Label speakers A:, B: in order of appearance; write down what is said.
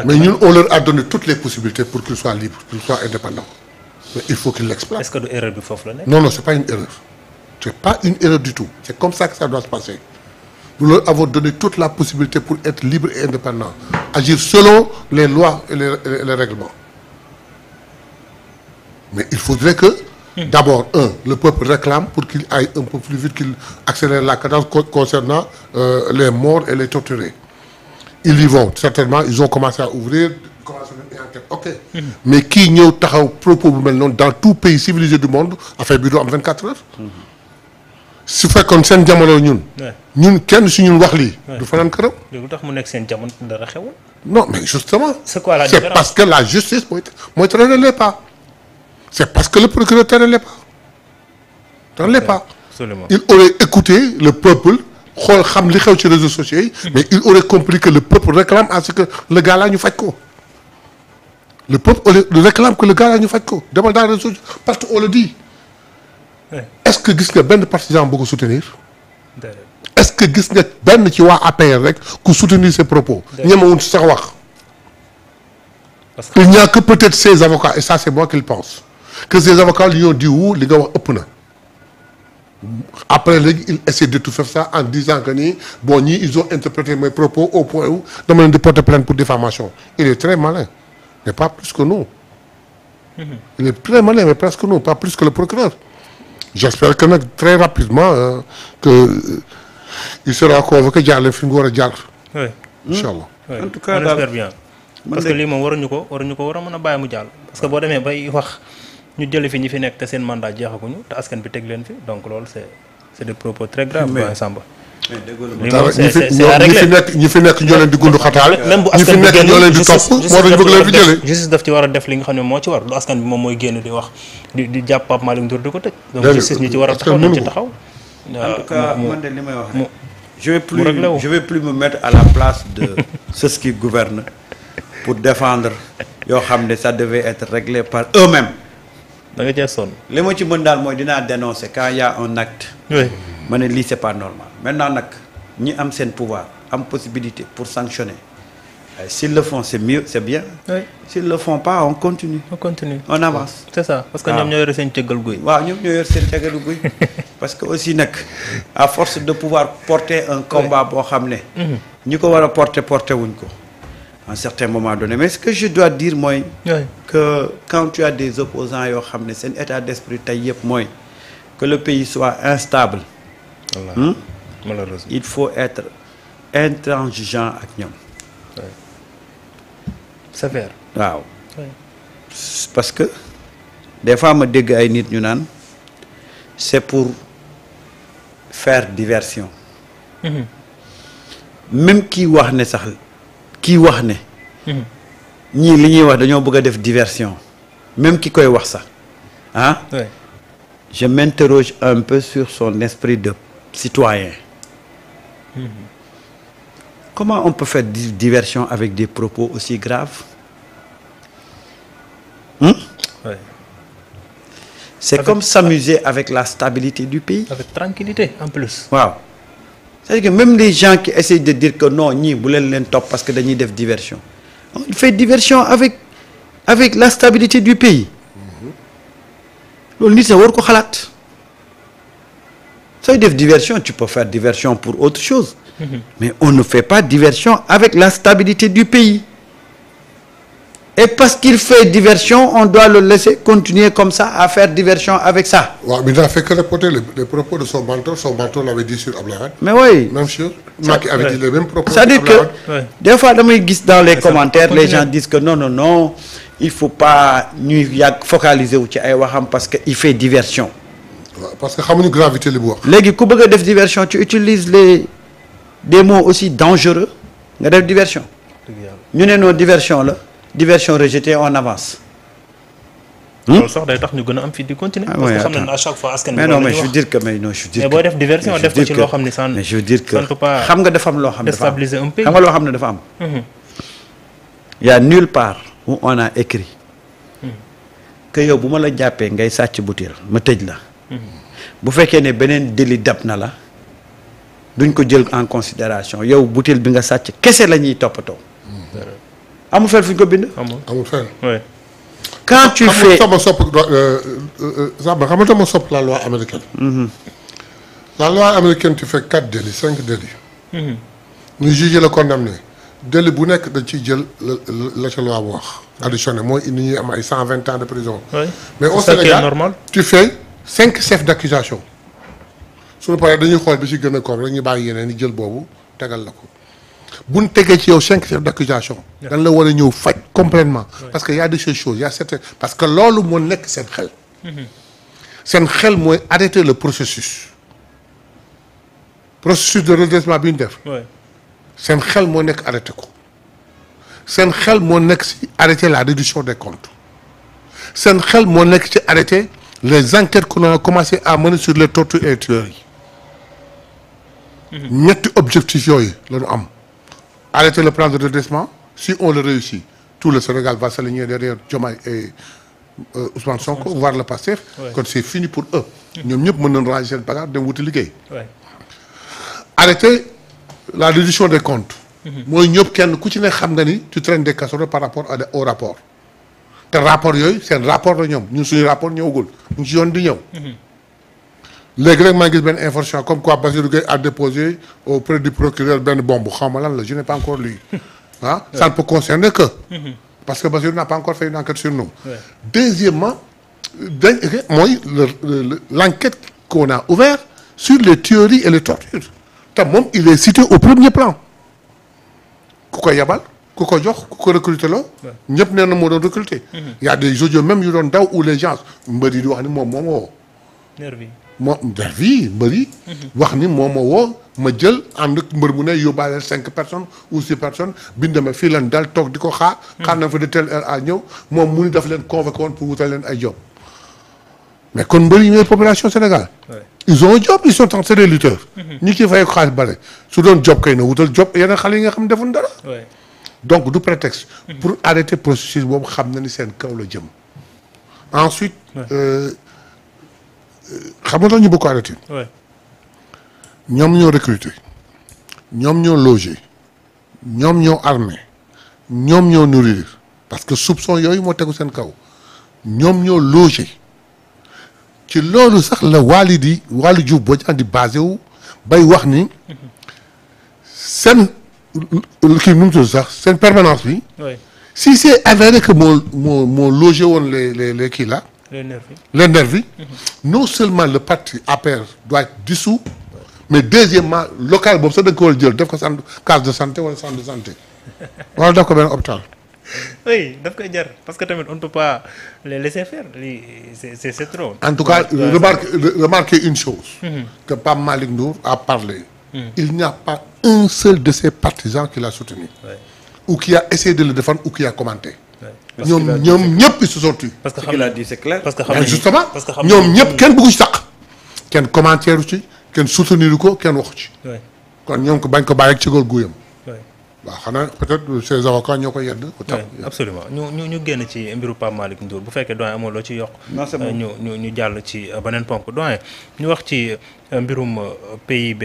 A: Mais nous, on leur a donné toutes les possibilités pour qu'ils soient libres, qu'ils soient indépendants. Mais il faut qu'ils l'exploitent.
B: Est-ce que de erreur du foofu la nekk?
A: Non, c'est pas une erreur. C'est pas une erreur du tout. C'est comme ça que ça doit se passer. Nous leur avons donné toute la possibilité pour être libres et indépendants. Agir selon les lois et les règlements. Mais il faudrait que, d'abord, le peuple réclame pour qu'il aille un peu plus vite, qu'il accélère la cadence concernant les morts et les torturés. Ils y vont, certainement, ils ont commencé à ouvrir, commencé une enquête. Ok. Mais qui n'y a pas propos dans tout pays civilisé du monde a fait bureau en 24 heures. Si fait comme ça, nous, kenn si ñun wax li du fanaan këram.
B: Lu tax mu nekk seen jamono dara xewul?
A: Non, mais justement,
B: c'est quoi la différence?
A: C'est parce que la justice moi traîner les pas. C'est parce que le procureur traîne les pas. Traîne les pas.
B: Absolument.
A: Il aurait écouté le peuple, xool xam li xew ci réseaux sociaux yi, mais il aurait compris que le peuple réclame à ce que le gars là ñu faj ko. Le peuple réclame que le gars là ñu faj ko. Demal dans les réseaux sociaux parce qu'on le dit. Est-ce que gis nga benn partisan bu ko soutenir? Est-ce que gis nga benn ci waa APR rek ku soutenir ses propos? ñemewuñ sax wax. Il n'y a que peut-être ces avocats, et ça c'est moi qui le pense, que ces avocats lui ont dit li nga wax ëpp na. Après ils essaient de tout faire ça en disant que ils ont interprété mes propos au point où dama leen di porter plainte pour diffamation. Il est très malin, mais pas plus que nous. Il est très malin, mais presque nous, pas plus que le procureur. J'espère que très rapidement il sera convoqué jàll fi mu war a jaar.
B: Oui.
A: Inchallah.
B: Oui.
C: En tout cas,
B: on espère bien. Parce que lii moom waruñu ko war a mën a bàyyi mu jàll. Parce que boo demee bay wax ñu jële fi ñi fi nekk te seen mandat jeexaguñu te askan bi teg leen fi donc loolu c'est des propos très graves. Mais Samba.
A: ñi fi nekk ñoo leen di gundu xataal.
B: même bu askan bi
A: ñoo leen di topp moo tax ñu bëgg leen fi jëlee.
B: justice daf ci war a def li nga xam ne moo ci war lu askan bi moom mooy génn di wax di jàpp Pape Malick Ndour di ko tëj. donc justice ñi ci war a taxaw nañ ci taxaw.
C: En tout cas man de li may wax rek je vais plus me mettre à la place de ceux qui gouvernent pour défendre yoo xam ne ça devait être réglé par eux-mêmes.
B: da nga cee sonn.
C: li ma ci mën daal mooy dinaa dénoncer quand il y a un acte.
B: oui
C: ma ne lii c'est pas normal maintenant nag ñi am seen pouvoir am possibilité pour sanctionner s'ils le font c'est mieux c'est bien.
B: oui
C: s'ils le font pas on continue. On avance.
B: c'est ça parce que ñoom ñoo yore seen cëggal guy.
C: waaw ñoom ñoo yor seen cëggalu guy parce que aussi nag à force de pouvoir porter un combat boo xam ne. ñi ko war a porter wuñ ko. à un certain moment donné mais ce que je dois dire mooy. que quand tu as des opposants yoo xam ne seen état d'esprit tey yëpp mooy que le pays soit instable.
B: Malheureusement.
C: Il faut être intransigeant ak ñoom.
B: sévère.
C: waaw. parce que des fois ma dégg ay nit ñu naan c'est pour faire diversion. même kii wax ne sax kii wax ne. ñii li ñuy wax dañoo bëgg a def diversion même ki koy wax sax ah. je m'interroge un peu sur son esprit de citoyen. Comment on peut faire diversion avec des propos aussi graves? C'est comme s'amuser avec la stabilité du pays.
B: Avec tranquillité en plus.
C: Waaw. C'est-à-dire que même les gens qui essayent de dire que non ñii bu leen topp parce que dañuy def diversion. On fait diversion avec la stabilité du pays. loolu nit sa war ko xalaat. sooy def diversion tu peux faire diversion pour autre chose. Mais on ne fait pas diversion avec la stabilité du pays. Et parce qu'il fait diversion, on doit le laisser continuer comme ça à faire diversion avec ça.
A: Ouais, mais il n'a fait que répéter les propos de son mentor. Son mentor l'avait dit sur Abdoulaye Wade.
C: Mais oui.
A: Même chose. Macky avait dit les mêmes propos.
C: C'est-à-dire que des fois, dans les commentaires, les gens disent que non, il ne faut pas nous focaliser sur parce qu'il fait diversion.
A: Parce que xamuñu gravité li bu wax.
C: Léegi ku bëgg a def diversion tu utilises des mots aussi dangereux nga def diversion. ñu ne non diversion la diversion rejetée on avance.
B: loolu sax day tax ñu gën a am fi di continuer. parce que xam nañ à chaque fois askan
C: mais non mais je veux dire que mais
B: boo def diversion def ko ci loo xam ne sans.
C: mais je veux dire que xam nga dafa am loo xam ne dafa am
B: déstabiliser un pays.
C: xam nga loo xam ne dafa am. Il y a nulle part où on a écrit. que yow bu ma la jàppee ngay sàcc butéel ma tëj la. bu fekkee ne beneen délit dab na la duñ ko jël en considération yow butéel bi nga sàcc kese la ñuy toppatoo. amul fenn fu ñu ko bind.
A: amul fenn.
B: oui.
C: quand tu fais
A: xam nga sama sopp la loi américaine. La loi américaine tu fais 4 délits 5 délits. ñu juger le condamné délit bu nekk dañ ciy jël la ca loi bu wax. additionné mooy indi ñuy am ay 120 ans de prison.
B: oui.
A: mais au Sénégal tu fais 5 chefs d'accusation suñu paree dañuy xool bi ci gën a koom rek ñu bàyyi yeneen ñu jël boobu tegal la ko bu ñu tegee ci yow 5 chefs d'accusation dañ la war a ñëw faj complètement parce que y a de ces choses y a certaines parce que loolu moo nekk seen xel. seen xel mooy arrêter le processus de redressement bi ñu def. seen xel moo nekk arrêté ko seen xel moo nekk ci arrêter la réduction des comptes seen xel moo nekk ci arrêter les enquêtes qu'on a commencé à mener sur les tortures et les tueries yi. ñetti objectifs yooyu la ñu am arrêter le plan de redressement si on le réussit tout le Sénégal va s'aligner derrière Diomaye et Ousmane Sonko voir le Pastef. kon c'est fini pour eux. ñoom ñëpp mën nañu ranger seen bagage dem wuti liggéey. arrêter la réduction des comptes. mooy ñëpp kenn ku ci ne xam nga ni tu traînes des casseroles par rapport au rapport. te rapport yooyu seen rapport la ñoom ñun suñu rapport ñëwagul ñu ci yoon di ñëw. léegi rek maa ngi gis benn information comme quoi Bassirou Gueye a déposé auprès du procureur benn bombe xaw ma lan la je n'ai pas encore lu. ça ne peut concerner que. parce que Bassirou n'a pas encore fait une enquête sur nous. Deuxièmement mooy l'enquête qu'on a ouverte sur les tueries et les tortures. te moom il est cité au premier plan ku ko yabal ku ko jox ku ko recruter la ñëpp nee na moo doon recruter. y a des audios même yu doon daw où les gens mbër yi di wax ni moom moo ma woo. nervi mbër yi wax ni moom ma woo ma jël ànd ak mbër mu ne yóbbaale 5 personnes ou 6 personnes bind ma fii leen dal toog di ko xaar na fa de telle heure à ñëw moom mu ni daf leen convoqué woon pour wutal leen ay job mais kon mbër yi ñooy population Sénégal. ils ont un job ils sont c'est des lutteurs. ñi ciy fay ko xaalis bare su doon job kay na wutal job yeneen xale yi nga xam defuñ dara. donc du prétexte. pour arrêter processus boobu xam na ni seen kaw la jëm. ensuite. xam nga ñu bëgg ko arrêter. ñoom ñoo recruter. ñoom ñoo loger. ñoom ñoo armer. ñoom ñoo nourrir. parce que soupçon yooyu moo tegu seen kaw. ñoom ñoo loger. ci loolu sax la Waly Diouf Bodiang di basé wu bay wax ni seen kii nu mu tudd sax seen permanence bi. si c'est avéré que moo logé woon les kii là. les nervis non seulement le parti APR doit être dissous mais deuxièmement local boobu sax da nga ko war a jël def ko centre case de santé wala centre de santé wala def ko benn hôpital.
B: oui daf koy jar parce que tamit on ne peut pas les laisser faire lii c'est trop.
A: en tout cas remarquez une chose. que Pape Malick Ndour a parlé. il n'y a pas un seul de ses partisans qui l'a soutenu. ou qui a essayé de le défendre ou qui a commenté. ñoom ñëpp ils se sont tus.
B: parce que
C: ce qu'il a dit c'est clair.
B: parce que xam nañu
A: justement ñoom ñëpp kenn bëggu ci sax kenn commentaire ci kenn soutenir ko kenn waxu ci. kon ñoom ko bañ ko bàyyi ak ci góor guyam. waaw xanaa peut-être ces avocats ñoo ko yedd.
B: absolument ñu génn ci mbiru Pape Malick Ndour bu fekkee doyen amoo loo ci yokk. ñu jàll ci beneen ponk doyen ñu wax ci mbirum PIB.